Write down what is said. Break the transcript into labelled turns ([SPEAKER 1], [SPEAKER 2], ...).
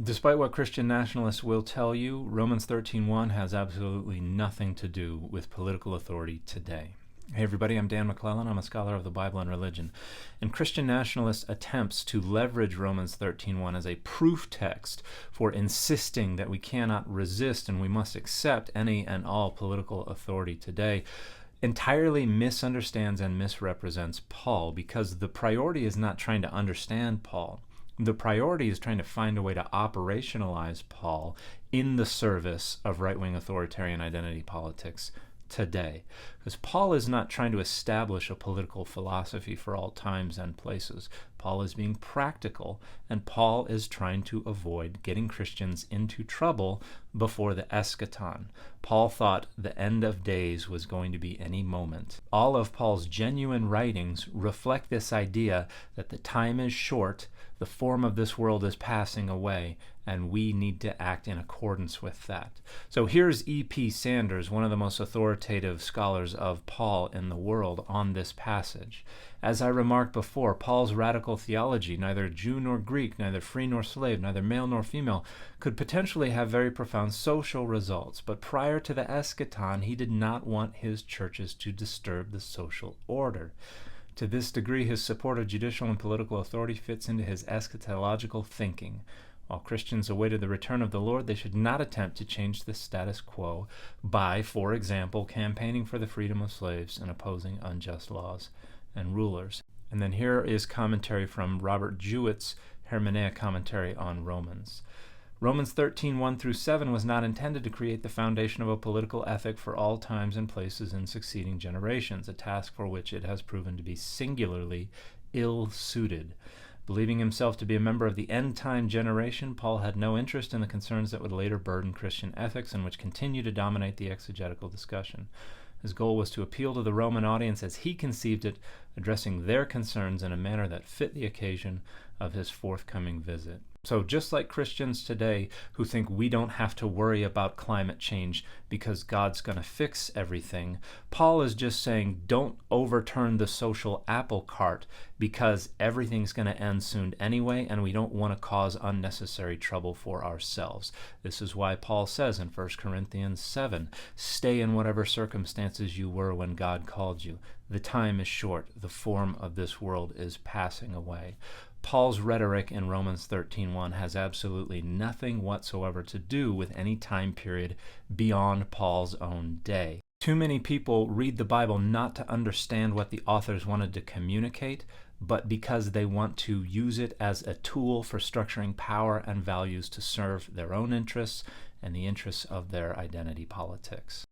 [SPEAKER 1] Despite what Christian nationalists will tell you, Romans 13:1 has absolutely nothing to do with political authority today. Hey everybody, I'm Dan McClellan. I'm a scholar of the Bible and religion. And Christian nationalist attempts to leverage Romans 13:1 as a proof text for insisting that we cannot resist and we must accept any and all political authority today entirely misunderstands and misrepresents Paul, because the priority is not trying to understand Paul. The priority is trying to find a way to operationalize Paul in the service of right-wing authoritarian identity politics today. Because Paul is not trying to establish a political philosophy for all times and places. Paul is being practical, and Paul is trying to avoid getting Christians into trouble before the eschaton. Paul thought the end of days was going to be any moment. All of Paul's genuine writings reflect this idea that the time is short, the form of this world is passing away, and we need to act in accordance with that. So here's E.P. Sanders, one of the most authoritative scholars of Paul in the world, on this passage. As I remarked before, Paul's radical theology, neither Jew nor Greek, neither free nor slave, neither male nor female, could potentially have very profound social results. But prior to the eschaton, he did not want his churches to disturb the social order. To this degree, his support of judicial and political authority fits into his eschatological thinking. While Christians awaited the return of the Lord, they should not attempt to change the status quo by, for example, campaigning for the freedom of slaves and opposing unjust laws and rulers. And then here is commentary from Robert Jewett's Hermeneutic commentary on Romans. Romans 13:1-7 was not intended to create the foundation of a political ethic for all times and places in succeeding generations, a task for which it has proven to be singularly ill-suited. Believing himself to be a member of the end-time generation, Paul had no interest in the concerns that would later burden Christian ethics and which continue to dominate the exegetical discussion. His goal was to appeal to the Roman audience as he conceived it, addressing their concerns in a manner that fit the occasion of his forthcoming visit. So just like Christians today who think we don't have to worry about climate change because God's going to fix everything, Paul is just saying don't overturn the social apple cart because everything's going to end soon anyway, and we don't want to cause unnecessary trouble for ourselves. This is why Paul says in 1 Corinthians 7, stay in whatever circumstances you were when God called you. The time is short. The form of this world is passing away. Paul's rhetoric in Romans 13:1 has absolutely nothing whatsoever to do with any time period beyond Paul's own day. Too many people read the Bible not to understand what the authors wanted to communicate, but because they want to use it as a tool for structuring power and values to serve their own interests and the interests of their identity politics.